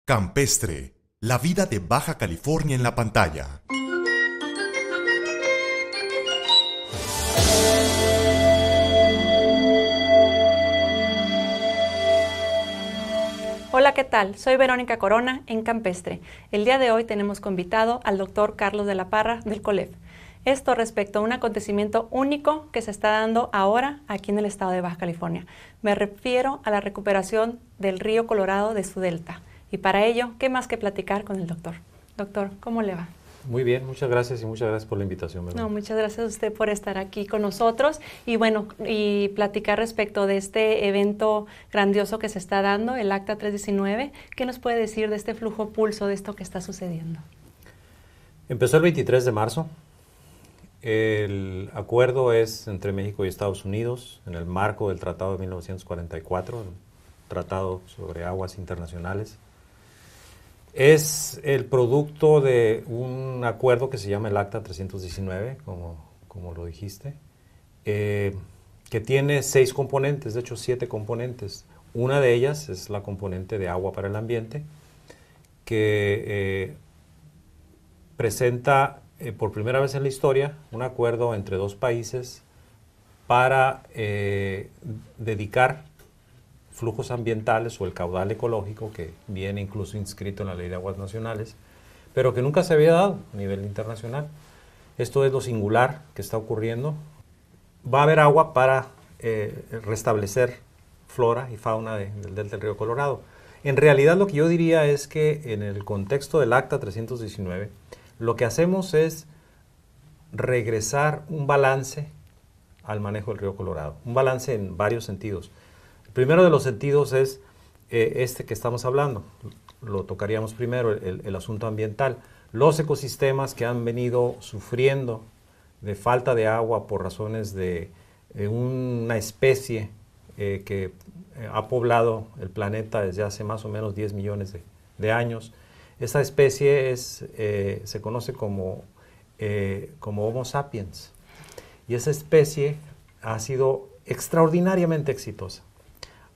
Campestre, la vida de Baja California en la pantalla. Hola, ¿qué tal? Soy Verónica Corona en Campestre. El día de hoy tenemos como invitado al doctor Carlos de la Parra del COLEF. Esto respecto a un acontecimiento único que se está dando ahora aquí en el estado de Baja California. Me refiero a la recuperación del río Colorado de su delta. Y para ello, ¿qué más que platicar con el doctor? Doctor, ¿cómo le va? Muy bien, muchas gracias y muchas gracias por la invitación. No, muchas gracias a usted por estar aquí con nosotros y bueno, y platicar respecto de este evento grandioso que se está dando, el Acta 319. ¿Qué nos puede decir de este flujo pulso, de esto que está sucediendo? Empezó el 23 de marzo. El acuerdo es entre México y Estados Unidos en el marco del Tratado de 1944, el Tratado sobre Aguas Internacionales. Es el producto de un acuerdo que se llama el Acta 319, como lo dijiste, que tiene 6 componentes, de hecho 7 componentes. Una de ellas es la componente de agua para el ambiente, que presenta por primera vez en la historia un acuerdo entre 2 países para dedicar flujos ambientales o el caudal ecológico, que viene incluso inscrito en la Ley de Aguas Nacionales, pero que nunca se había dado a nivel internacional. Esto es lo singular que está ocurriendo. Va a haber agua para restablecer flora y fauna del delta del río Colorado. En realidad lo que yo diría es que en el contexto del Acta 319, lo que hacemos es regresar un balance al manejo del río Colorado, un balance en varios sentidos. El primero de los sentidos es este que estamos hablando, lo tocaríamos primero, el asunto ambiental. Los ecosistemas que han venido sufriendo de falta de agua por razones de una especie que ha poblado el planeta desde hace más o menos 10 millones de años. Esta especie se conoce como Homo sapiens, y esa especie ha sido extraordinariamente exitosa.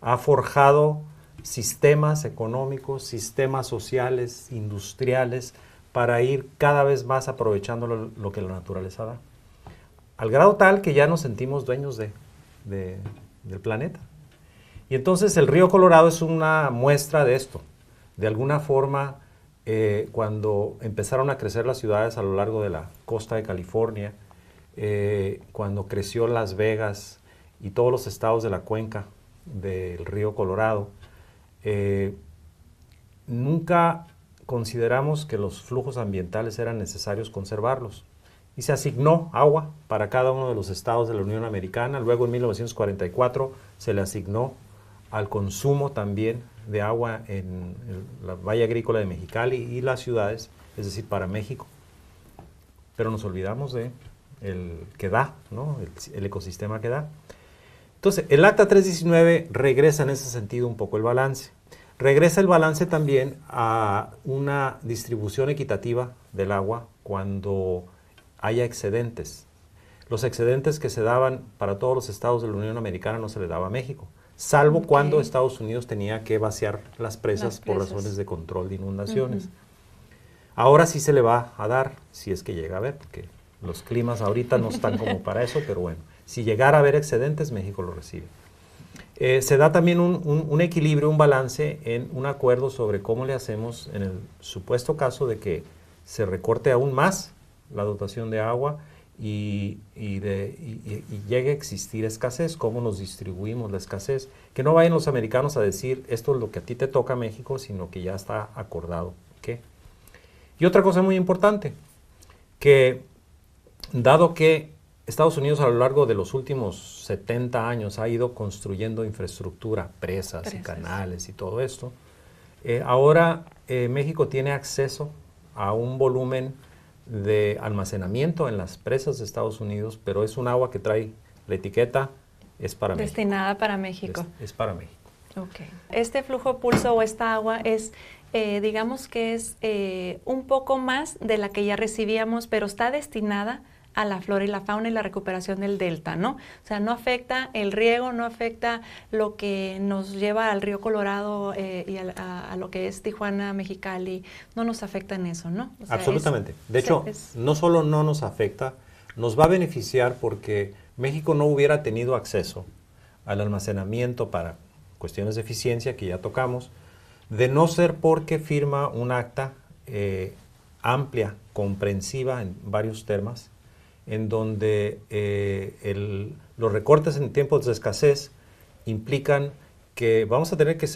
Ha forjado sistemas económicos, sistemas sociales, industriales, para ir cada vez más aprovechando lo que la naturaleza da. Al grado tal que ya nos sentimos dueños del planeta. Y entonces el río Colorado es una muestra de esto. De alguna forma, cuando empezaron a crecer las ciudades a lo largo de la costa de California, cuando creció Las Vegas y todos los estados de la cuenca del río Colorado, nunca consideramos que los flujos ambientales eran necesarios conservarlos. Y se asignó agua para cada uno de los estados de la Unión Americana. Luego en 1944 se le asignó al consumo también de agua en la Valle Agrícola de Mexicali y las ciudades, es decir, para México. Pero nos olvidamos de el que da, ¿no? el ecosistema que da. Entonces, el Acta 319 regresa en ese sentido un poco el balance. Regresa el balance también a una distribución equitativa del agua cuando haya excedentes. Los excedentes que se daban para todos los estados de la Unión Americana no se le daba a México, salvo cuando Estados Unidos tenía que vaciar las presas por razones de control de inundaciones. Ahora sí se le va a dar, si es que llega a haber, porque los climas ahorita no están como para eso, pero bueno, si llegara a haber excedentes, México lo recibe. Se da también un equilibrio, un balance en un acuerdo sobre cómo le hacemos en el supuesto caso de que se recorte aún más la dotación de agua y llegue a existir escasez, cómo nos distribuimos la escasez. Que no vayan los americanos a decir, esto es lo que a ti te toca, México, sino que ya está acordado. ¿Qué? Y otra cosa muy importante, que dado que Estados Unidos a lo largo de los últimos 70 años ha ido construyendo infraestructura, presas y canales y todo esto, ahora México tiene acceso a un volumen de almacenamiento en las presas de Estados Unidos, pero es un agua que trae la etiqueta, es para México. Destinada para México. Es para México. Okay. Este flujo pulso o esta agua es, digamos que es un poco más de la que ya recibíamos, pero está destinada a la flora y la fauna y la recuperación del delta, ¿no? O sea, no afecta el riego, no afecta lo que nos lleva al río Colorado y a lo que es Tijuana, Mexicali, no nos afecta en eso, ¿no? O sea, absolutamente. De hecho, no solo no nos afecta, nos va a beneficiar porque México no hubiera tenido acceso al almacenamiento para cuestiones de eficiencia que ya tocamos, de no ser porque firma un acta amplia, comprensiva en varios temas, en donde los recortes en tiempos de escasez implican que vamos a tener que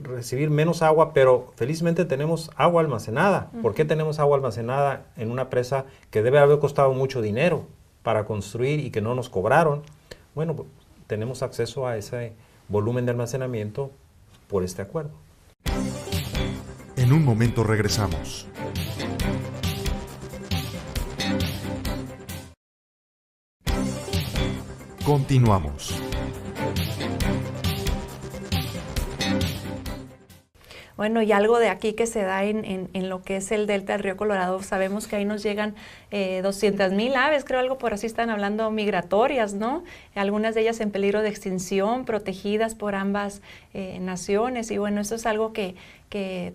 recibir menos agua, pero felizmente tenemos agua almacenada. ¿Por qué tenemos agua almacenada en una presa que debe haber costado mucho dinero para construir y que no nos cobraron? Bueno, tenemos acceso a ese volumen de almacenamiento por este acuerdo. En un momento regresamos. Continuamos. Bueno, y algo de aquí que se da en lo que es el delta del río Colorado, sabemos que ahí nos llegan 200,000 aves, creo algo por así están hablando, migratorias, ¿no? Algunas de ellas en peligro de extinción, protegidas por ambas naciones, y bueno, eso es algo que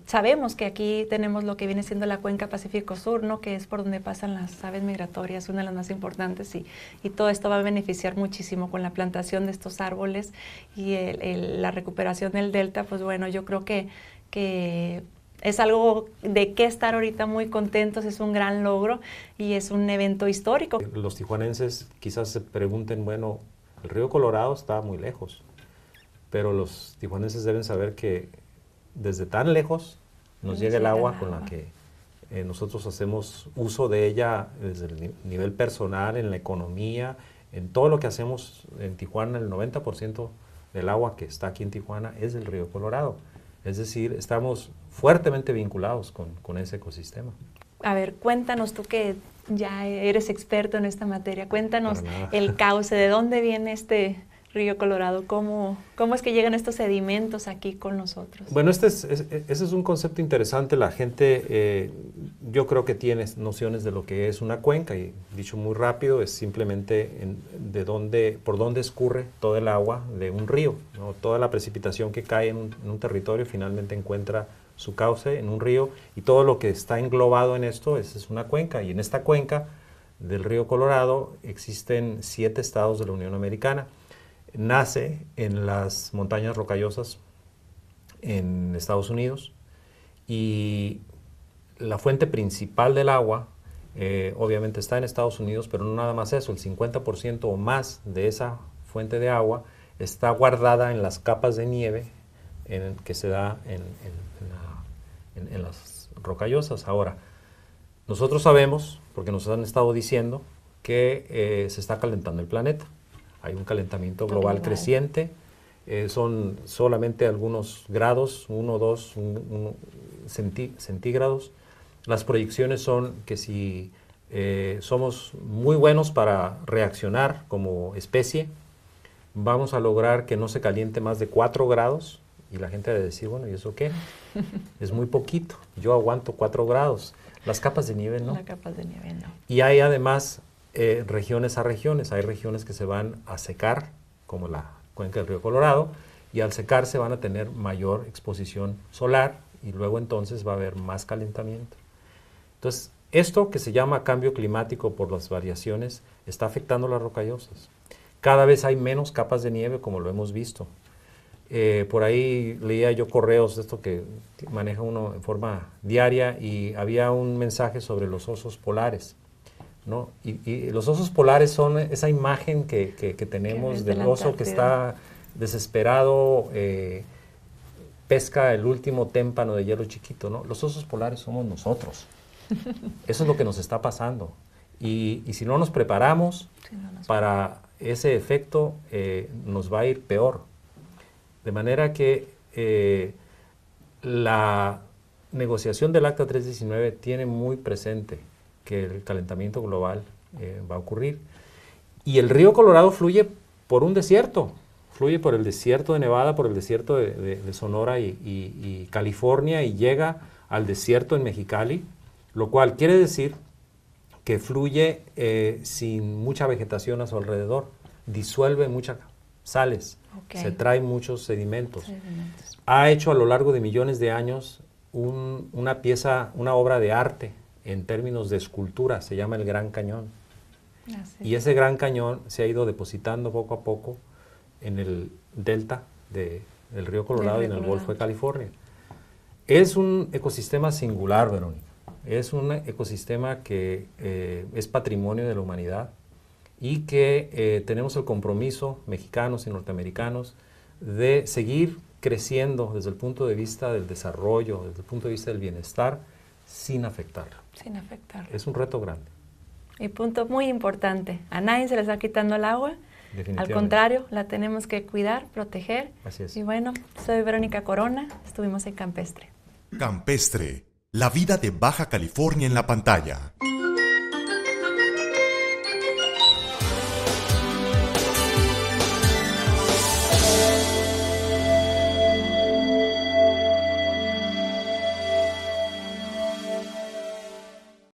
sabemos que aquí tenemos lo que viene siendo la cuenca Pacífico Sur, ¿no? Que es por donde pasan las aves migratorias, una de las más importantes, y todo esto va a beneficiar muchísimo con la plantación de estos árboles y la recuperación del delta. Pues bueno, yo creo que es algo de qué estar ahorita muy contentos, es un gran logro y es un evento histórico. Los tijuanenses quizás se pregunten, bueno, el río Colorado está muy lejos, pero los tijuanenses deben saber que desde tan lejos nos llega el agua con la que nosotros hacemos uso de ella desde el nivel personal, en la economía, en todo lo que hacemos en Tijuana. El 90% del agua que está aquí en Tijuana es del río Colorado. Es decir, estamos fuertemente vinculados con ese ecosistema. A ver, cuéntanos tú que ya eres experto en esta materia, cuéntanos el cauce, ¿de dónde viene este río Colorado? ¿Cómo es que llegan estos sedimentos aquí con nosotros? Bueno, ese es un concepto interesante. La gente, yo creo que tiene nociones de lo que es una cuenca, y dicho muy rápido, es simplemente por dónde escurre todo el agua de un río, ¿no? Toda la precipitación que cae en un territorio finalmente encuentra su cauce en un río, y todo lo que está englobado en esto es una cuenca. Y en esta cuenca del río Colorado existen 7 estados de la Unión Americana. Nace en las montañas rocallosas en Estados Unidos, y la fuente principal del agua obviamente está en Estados Unidos, pero no nada más eso, el 50% o más de esa fuente de agua está guardada en las capas de nieve que se da en las rocallosas. Ahora, nosotros sabemos, porque nos han estado diciendo, que se está calentando el planeta. Hay un calentamiento global creciente, son solamente algunos grados, 1 o 2 centígrados. Las proyecciones son que si somos muy buenos para reaccionar como especie, vamos a lograr que no se caliente más de 4 grados, y la gente debe decir, bueno, ¿y eso qué? Es muy poquito, yo aguanto 4 grados. Las capas de nieve no. Las capas de nieve no. Y hay además regiones a regiones. Hay regiones que se van a secar, como la cuenca del río Colorado, y al secarse van a tener mayor exposición solar, y luego entonces va a haber más calentamiento. Entonces, esto que se llama cambio climático por las variaciones está afectando las rocallosas. Cada vez hay menos capas de nieve, como lo hemos visto. Por ahí leía yo correos de esto que maneja uno en forma diaria, y había un mensaje sobre los osos polares, ¿no? Y los osos polares son esa imagen que tenemos del oso que está desesperado, pesca el último témpano de hielo chiquito, ¿no? Los osos polares somos nosotros. Eso es lo que nos está pasando. Y si no nos preparamos para ese efecto, nos va a ir peor. De manera que la negociación del Acta 319 tiene muy presente que el calentamiento global va a ocurrir. Y el río Colorado fluye por un desierto, fluye por el desierto de Nevada, por el desierto de Sonora y California, y llega al desierto en Mexicali, lo cual quiere decir que fluye sin mucha vegetación a su alrededor, disuelve muchas sales, se trae muchos sedimentos. Ha hecho a lo largo de millones de años una obra de arte en términos de escultura, se llama el Gran Cañón. Y ese Gran Cañón se ha ido depositando poco a poco en el delta del río Colorado y en el Golfo de California. Es un ecosistema singular, Verónica. Es un ecosistema que es patrimonio de la humanidad y que tenemos el compromiso, mexicanos y norteamericanos, de seguir creciendo desde el punto de vista del desarrollo, desde el punto de vista del bienestar, sin afectarlo. Sin afectarlo. Es un reto grande. Y punto muy importante, a nadie se le está quitando el agua, al contrario, la tenemos que cuidar, proteger. Así es. Y bueno, soy Verónica Corona, estuvimos en Campestre. Campestre, la vida de Baja California en la pantalla.